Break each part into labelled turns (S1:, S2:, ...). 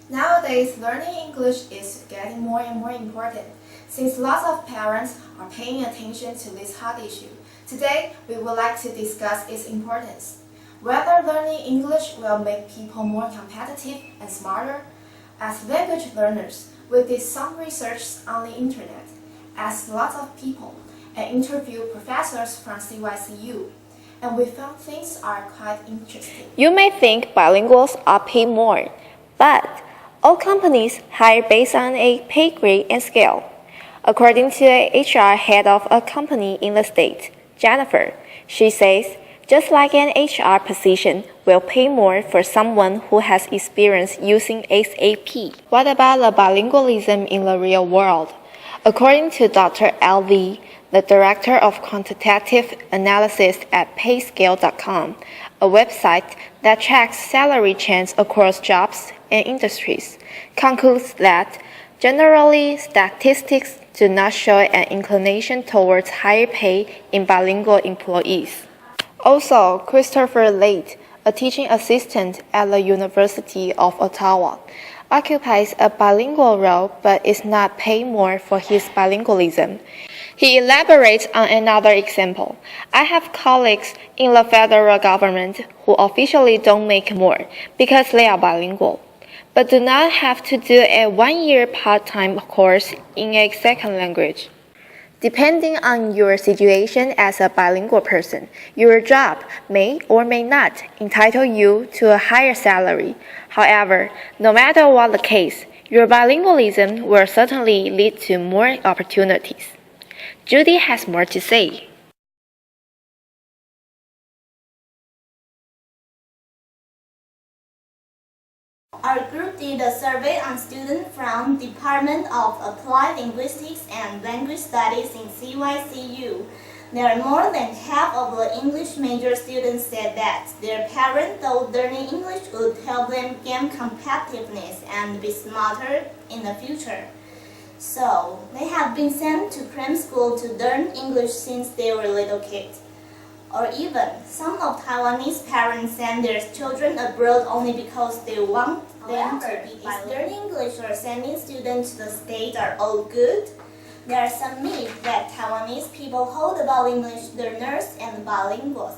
S1: Nowadays, learning English is getting more and more important since lots of parents are paying attention to this hot issue. Today, we would like to discuss its importance. Whether learning English will make people more competitive and smarter. As language learners, we did some research on the internet, asked lots of people, and interviewed professors from CYCU. And we found things are quite interesting.
S2: You may think bilinguals are paid more, but all companies hire based on a pay grade and scale. According to a HR head of a company in the state, Jennifer, she says, just like an HR position will pay more for someone who has experience using SAP. What about the bilingualism in the real world? According to Dr. L.V., the director of quantitative analysis at payscale.com, a website that tracks salary trends across jobs and industries, concludes that generally statistics do not show an inclination towards higher pay in bilingual employees. Also, Christopher Late, a teaching assistant at the University of Ottawa, occupies a bilingual role but is not paid more for his bilingualism. He elaborates on another example. I have colleagues in the federal government who officially don't make more because they are bilingual, but do not have to do a one-year part-time course in a second language. Depending on your situation as a bilingual person, your job may or may not entitle you to a higher salary. However, no matter what the case, your bilingualism will certainly lead to more opportunities. Judy has more to say.
S3: Our group did a survey on students from Department of Applied Linguistics and Language Studies in CYCU. There are more than half of the English major students said that their parents thought learning English would help them gain competitiveness and be smarter in the future. So, they have been sent to cram school to learn English since they were little kids. Or even, some of Taiwanese parents send their children abroad only because they want them to be bilingual. Learning English or sending students to the States are all good. There are some myths that Taiwanese people hold about English learners and bilinguals.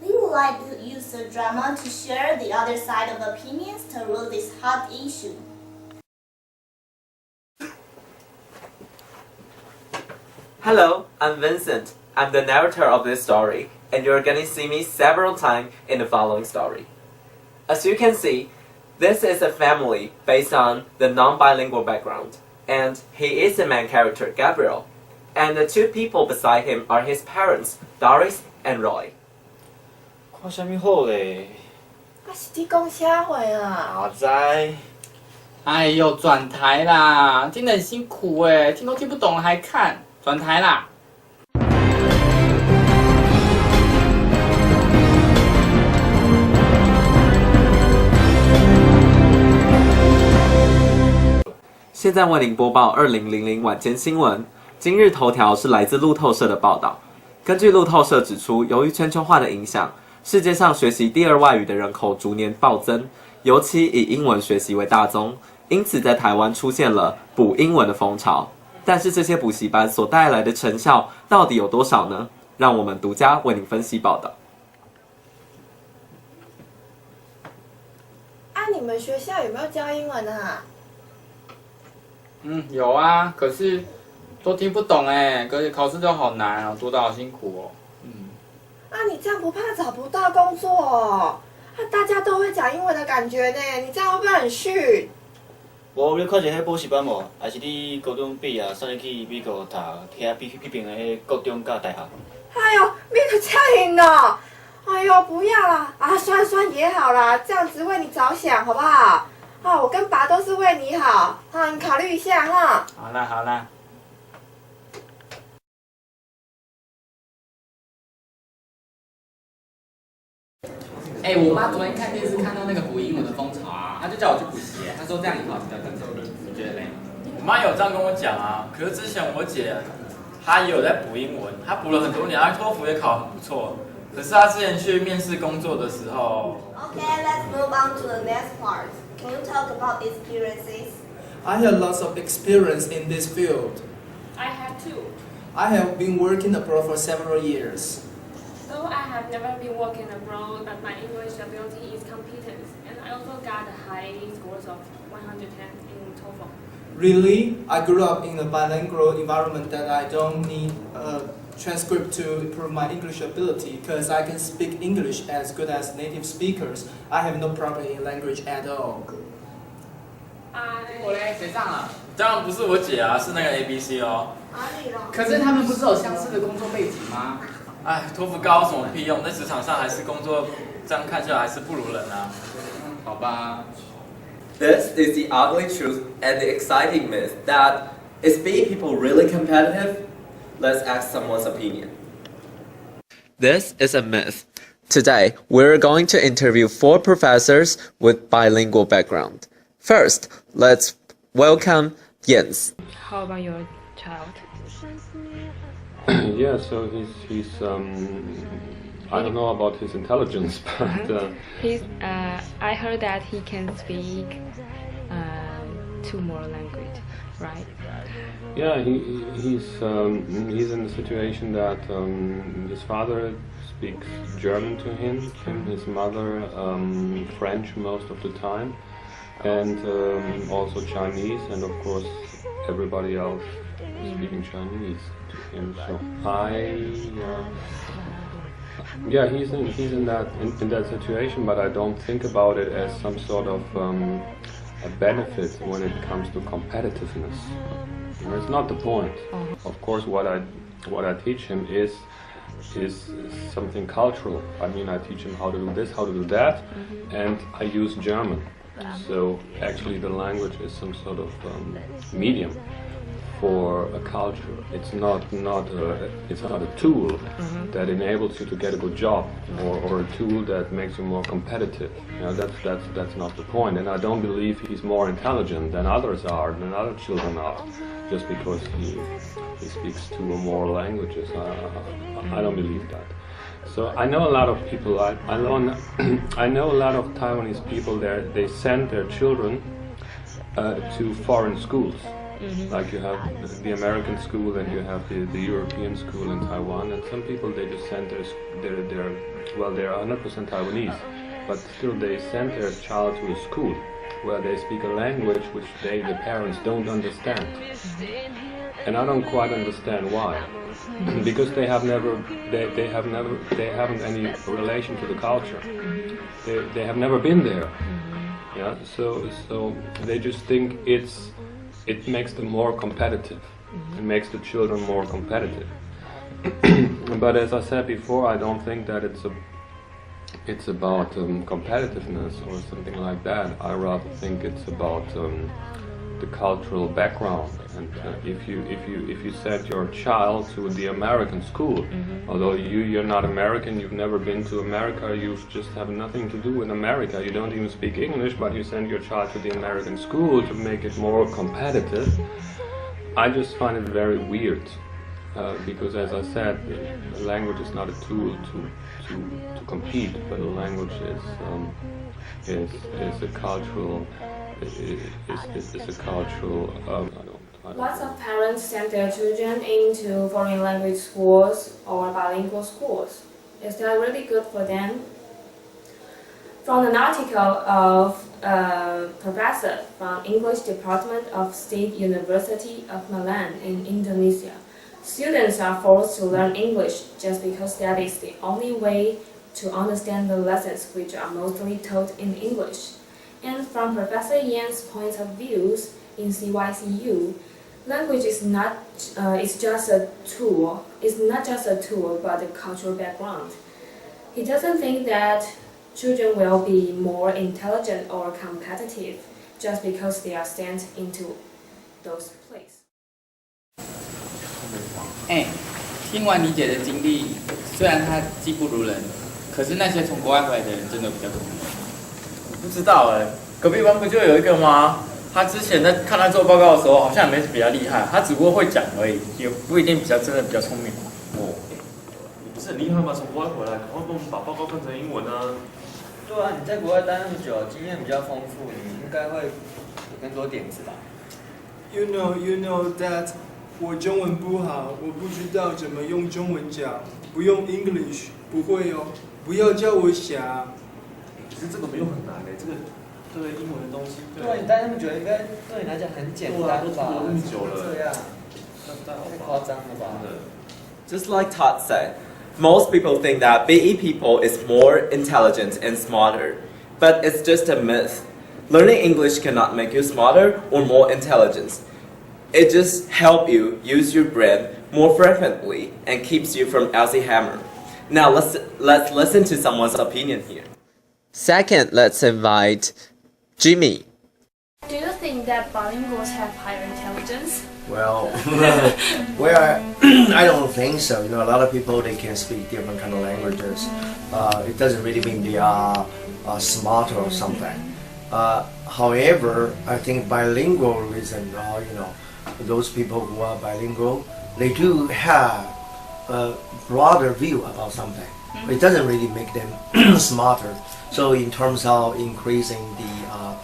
S3: We would like to use the drama to share the other side of opinions to rule this hot issue.
S4: Hello, I'm Vincent. I'm the narrator of this story, and you're going to see me several times in the following story. As you can see, this is a family based on the non-bilingual background, and he is the main character, Gabriel, and the two people beside him are his parents, Doris and Roy.
S5: 看啥物好咧？
S1: 我是你讲啥话啊？
S5: 哪知？
S6: 哎呦，转台啦，听得很辛苦哎，听都听不懂了还看，转台啦。
S4: 现在为您播报2000晚间新闻。今日头条是来自路透社的报道。根据路透社指出，由于全球化的影响，世界上学习第二外语的人口逐年暴增，尤其以英文学习为大宗，因此在台湾出现了补英文的风潮。但是这些补习班所带来的成效到底有多少呢？让我们独家为您分析报道。
S1: 你们学校有没有教英文啊？
S6: 有啊，可是都听不懂哎，可是考试都好难哦，读得好辛苦哦。
S1: 你这样不怕找不到工作哦？大家都会讲英文的感觉呢，你这样会不会很逊？
S5: 无你看一下迄补习班无？还是你高中毕业，送你去美国读，遐批评的迄高中甲大学？
S1: 哎呦，没有这样哦！哎呦，不要啦！算也好啦，这样子为你着想，好不好？我跟爸都是为你好，你考虑一下哈。
S6: 好啦好啦。我妈昨天看电视看到那个补英文的风潮啊，她就叫我去补习，她说这样以后比较更顺利，你觉得嘞？
S7: 我妈有这样跟我讲啊，可是之前我姐她也有在补英文，她补了很多年，她托福也考得很不错，可是他之前去面试工作的时候，
S3: Okay, let's move on to the next part. Can you talk about experiences?
S8: I have lots of experience in this field.
S9: I have too.
S8: I have been working abroad for several years.
S9: Though I have never been working abroad, but my English ability is competent, and I also got high scores of 110 in TOEFL.
S8: Really, I grew up in a bilingual environment that I don't need a transcript to improve my English ability because I can speak English as good as native speakers. I have no problem in language at all.
S6: 我嘞，谁上了？
S7: 当然不是我姐啊，是那个 ABC 哦。
S6: 可是他们不是有相似的工作背景吗？
S7: 哎，托福高有什么屁用？在职场上还是工作，这样看起来还是不如人啊。
S6: 好吧。
S4: This is the ugly truth and the exciting myth that is being people really competitive? Let's ask someone's opinion. This is a myth. Today, we're going to interview 4 professors with bilingual background. First, let's welcome Jens.
S9: How about your child?
S10: Yeah, so he's I don't know about his intelligence, but
S9: I heard that he can speak 2 more languages, right?
S10: yeah, he's in the situation that his father speaks German to him, his mother French most of the time, and also Chinese, and of course everybody else speaking Chinese to him. So yeah, he's in that situation, but I don't think about it as some sort of a benefit when it comes to competitiveness. It's not the point. Of course, what I teach him is something cultural. I mean, I teach him how to do this, how to do that, and I use German. So actually, the language is some sort of medium for a culture. It's not a tool that enables you to get a good job, or a tool that makes you more competitive. You know, that's not the point. And I don't believe he's more intelligent than others are, than other children are, just because he speaks 2 or more languages. I don't believe that. So I know a lot of people. I know a lot of Taiwanese people. They send their children to foreign schools. Like you have the American school and you have the European school in Taiwan, and some people they just send they're 100% Taiwanese, but still they send their child to a school where they speak a language which the parents don't understand, and I don't quite understand why, because they haven't any relation to the culture, they have never been there, yeah. So they just think it makes them more competitive. It makes the children more competitive. But as I said before, I don't think that it's about competitiveness or something like that. I rather think it's about the cultural background. And if you send your child to the American school, although you're not American, you've never been to America, you just have nothing to do with America, you don't even speak English, but you send your child to the American school to make it more competitive, I just find it very weird. Because as I said, the language is not a tool to compete, but a language is a cultural
S9: Lots of parents send their children into foreign language schools or bilingual schools. Is that really good for them? From an article of a professor from English Department of State University of Milan in Indonesia, students are forced to learn English just because that is the only way to understand the lessons which are mostly taught in English. And from Professor Yan's point of view, in CYCU, language is not it's just a tool. It's not just a tool, but a cultural background. He doesn't think that children will be more intelligent or competitive just because they are sent into those places.
S6: 听完你姐的经历，虽然她技不如人，可是那些从国外回来的人真的比较聪明。
S7: 不知道隔壁班不就有一个吗？他之前在看他做报告的时候，好像也没比较厉害，他只不过会讲而已，也不一定真的比较聪明。
S6: 哦，不
S11: 是很厉害吗？从国外回来，赶快帮我们把报告翻成英文啊！
S12: 对啊，你在国外待那么久，经验比较丰富，你应该会有更多点子吧
S8: You know that 我中文不好，我不知道怎么用中文讲，不用 English， 不会哦，不要叫我想。
S11: 其实这个没有很难的，这个英文的东西。
S12: 对啊，你待那么久，应该对你来讲很简单吧？
S11: 都出国那么久了，
S12: 这样，太夸张了吧？
S4: Just like Todd said, most people think that BE people is more intelligent and smarter, but it's just a myth. Learning English cannot make you smarter or more intelligent. It just helps you use your brain more frequently and keeps you from Alzheimer's. Now let's listen to someone's opinion here. Second, let's invite Jimmy.
S9: Do you think that bilinguals have higher intelligence?
S13: Well, I don't think so. You know, a lot of people, they can speak different kind of languages. It doesn't really mean they are smarter or something. However, I think bilingualism, you know, those people who are bilingual, they do have a broader view about something. It doesn't really make them smarter. So in terms of increasing the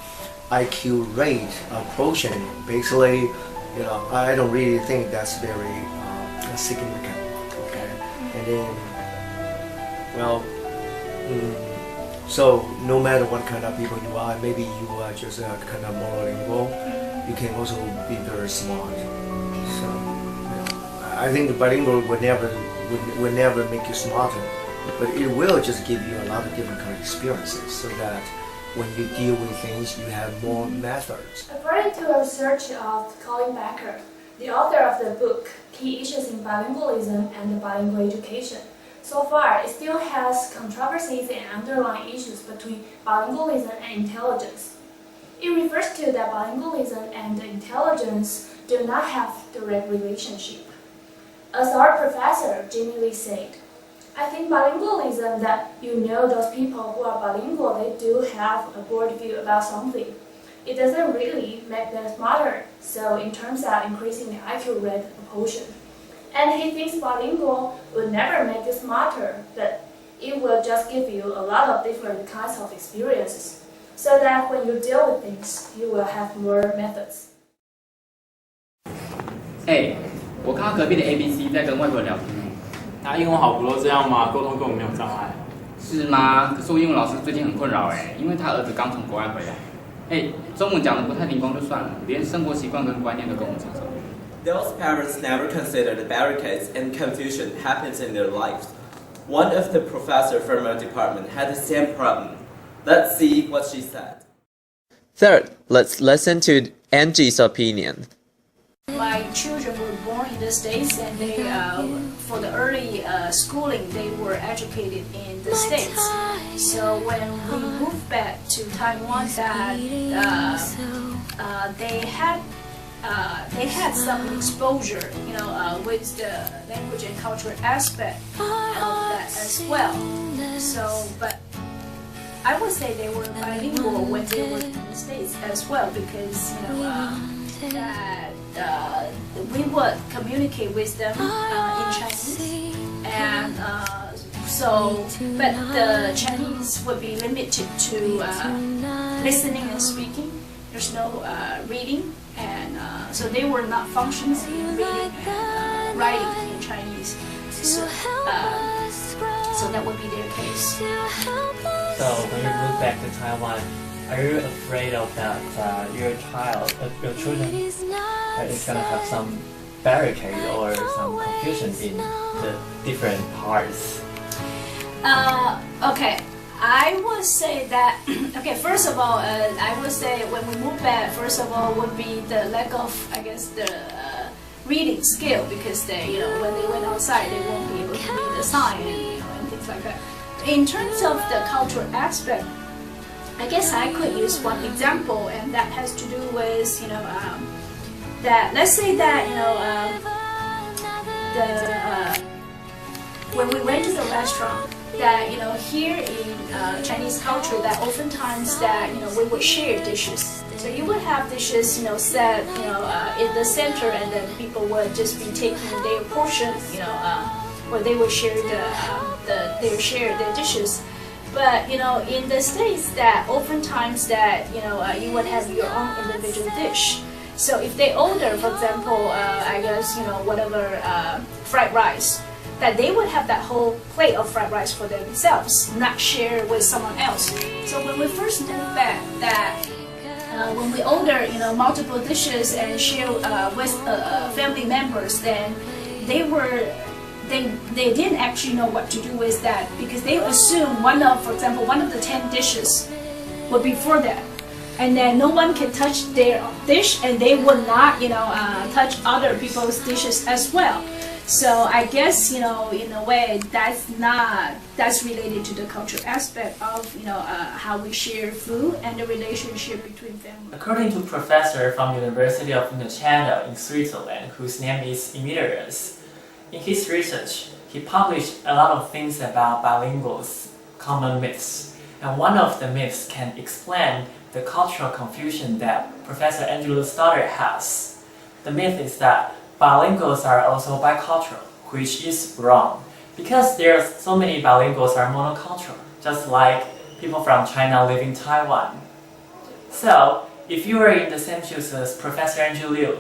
S13: IQ rate quotient, basically, you know, I don't really think that's very significant. Okay, and then, well, so no matter what kind of people you are, maybe you are just kind of monolingual, you can also be very smart. So, you know, I think the bilingual would never make you smarter, but it will just give you a lot of different kind of experiences, so that when you deal with things, you have more methods.
S9: According to a research of Colin Becker, the author of the book Key Issues in Bilingualism and Bilingual Education, so far it still has controversies and underlying issues between bilingualism and intelligence. It refers to that bilingualism and intelligence do not have direct relationship. As our professor Jimmy Lee said, I think bilingualism, that you know those people who are bilingual, they do have a broad view about something. It doesn't really make them smarter, so in terms of increasing the IQ rate proportion. And he thinks bilingual will never make you smarter, but it will just give you a lot of different kinds of experiences, so that when you deal with things, you will have more methods.
S6: 我看到隔壁的 ABC 在跟外国人聊天。
S7: 他英文好不都这样吗？沟通根本没有障碍。
S6: 是吗？可是我英文老师最近很困扰因为他儿子刚从国外回来。中文讲的不太灵光就算了，连生活习惯跟观念都跟我们差不多。
S4: Those parents never consider the barricades and confusion happens in their lives. One of the professors from our department had the same problem. Let's see what she said. Third, let's listen to Angie's opinion.
S14: My children were born in the States, and they, for the early schooling, they were educated in the States. So when we moved back to Taiwan, they had some exposure, you know, with the language and cultural aspect of that as well. So, but I would say they were bilingual when they were in the States as well, because you know. We would communicate with them in Chinese, and but the Chinese would be limited to listening and speaking. There's no reading, and so they were not functioning in reading and writing in Chinese. So that would be their case.
S15: So when you move back to Taiwan, are you afraid of that your children is gonna have some barricade or some confusion in the different parts?
S14: Okay, I would say that. Okay, first of all, I would say when we move back, first of all, would be the lack of, I guess, the reading skill, because they, you know, when they went outside, they won't be able to read the sign and things like that. In terms of the cultural aspect, I guess I could use one example, and that has to do with, you know, that let's say that, you know, when we went to the restaurant, that, you know, here in Chinese culture, that oftentimes that, you know, we would share dishes. So you would have dishes, you know, set, you know, in the center, and then people would just be taking their portion, you know, or they will share their dishes. But in the States, that oftentimes that you would have your own individual dish. So if they order, for example, I guess whatever fried rice, that they would have that whole plate of fried rice for themselves, not share with someone else. So when we first moved back, that when we order multiple dishes and share with family members, then they didn't actually know what to do with that, because they assume for example, one of the 10 dishes would be for them, and then no one can touch their dish, and they would not touch other people's dishes as well. So I guess in a way that's related to the cultural aspect of how we share food and the relationship between families.
S15: According to a professor from University of China in Switzerland, whose name is Emilius, in his research, he published a lot of things about bilinguals' common myths. And one of the myths can explain the cultural confusion that Professor Angela Stoddard has. The myth is that bilinguals are also bicultural, which is wrong, because there are so many bilinguals are monocultural, just like people from China live in Taiwan. So, if you are in the same shoes as Professor Andrew Liu,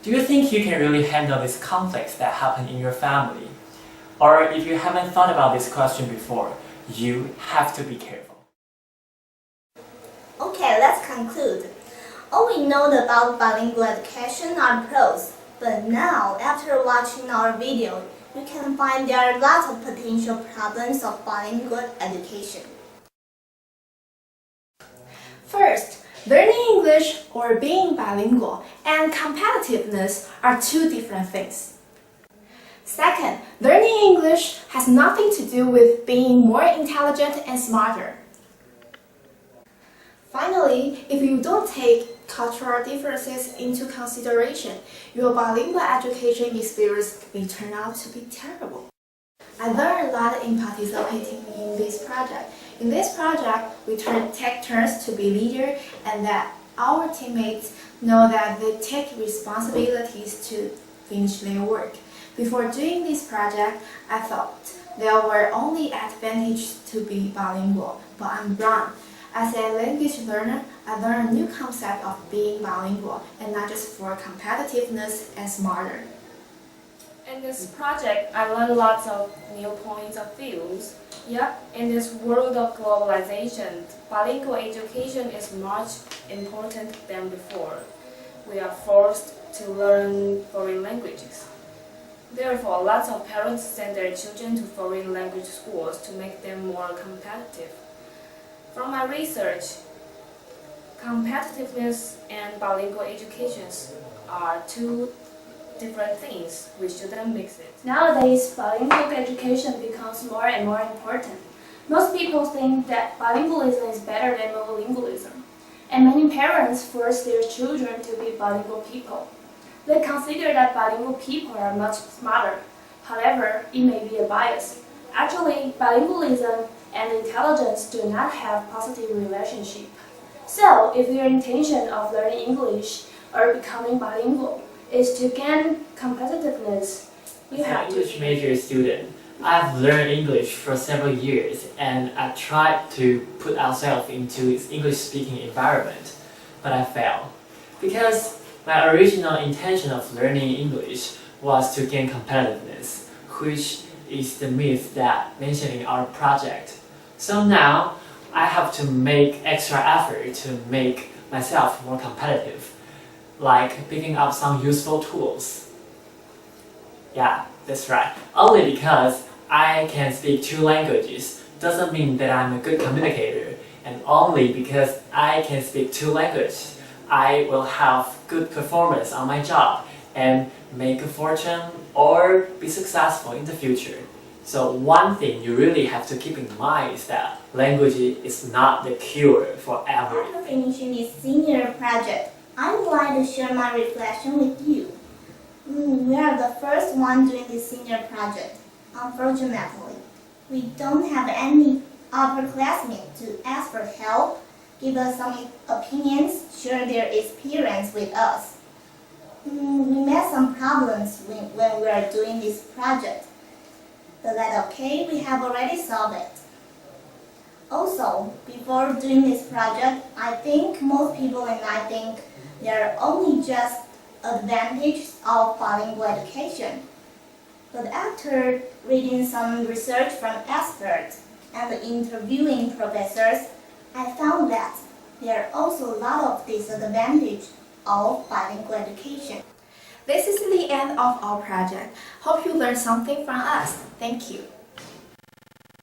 S15: do you think you can really handle these conflicts that happen in your family? Or if you haven't thought about this question before, you have to be careful.
S3: Okay, let's conclude. All we know about bilingual education are pros, but now, after watching our video, you can find there are lots of potential problems of bilingual education.
S1: First, learning English or being bilingual and competitiveness are two different things. Second, learning English has nothing to do with being more intelligent and smarter. Finally, if you don't take cultural differences into consideration, your bilingual education experience may turn out to be terrible. I learned a lot in participating in this project. In this project, we take turns to be leader, and that our teammates know that they take responsibilities to finish their work. Before doing this project, I thought there were only advantages to be bilingual, but I'm wrong. As a language learner, I learned a new concept of being bilingual, and not just for competitiveness and smarter.
S9: In this project, I learned lots of new points of views. Yep, in this world of globalization, bilingual education is much important than before. We are forced to learn foreign languages. Therefore, lots of parents send their children to foreign language schools to make them more competitive. From my research, competitiveness and bilingual educations are two different things. We shouldn't mix it.
S14: Nowadays, bilingual education becomes more and more important. Most people think that bilingualism is better than monolingualism, and many parents force their children to be bilingual people. They consider that bilingual people are much smarter. However, it may be a bias. Actually, bilingualism and intelligence do not have positive relationship. So, if your intention of learning English or becoming bilingual is to gain competitiveness, you have
S15: As an English major student, I've learned English for several years, and I tried to put ourselves into this English-speaking environment, but I failed. Because my original intention of learning English was to gain competitiveness, which is the myth that mentioned in our project. So now, I have to make extra effort to make myself more competitive, like picking up some useful tools. Yeah, that's right. Only because I can speak two languages doesn't mean that I'm a good communicator, and only because I can speak two languages, I will have good performance on my job and make a fortune or be successful in the future. So one thing you really have to keep in mind is that language is not the cure for everything.
S3: After finishing this senior project, I would like to share my reflection with you. We are the first one doing this senior project. Unfortunately, we don't have any upperclassmen to ask for help, give us some opinions, share their experience with us. We met some problems when we are doing this project. The letter K, we have already solved it. Also, before doing this project, I think most people and I think there are only just advantages of bilingual education. But after reading some research from experts and interviewing professors, I found that there are also a lot of disadvantages of bilingual education.
S1: This is the end of our project. Hope you learned something from us. Thank you.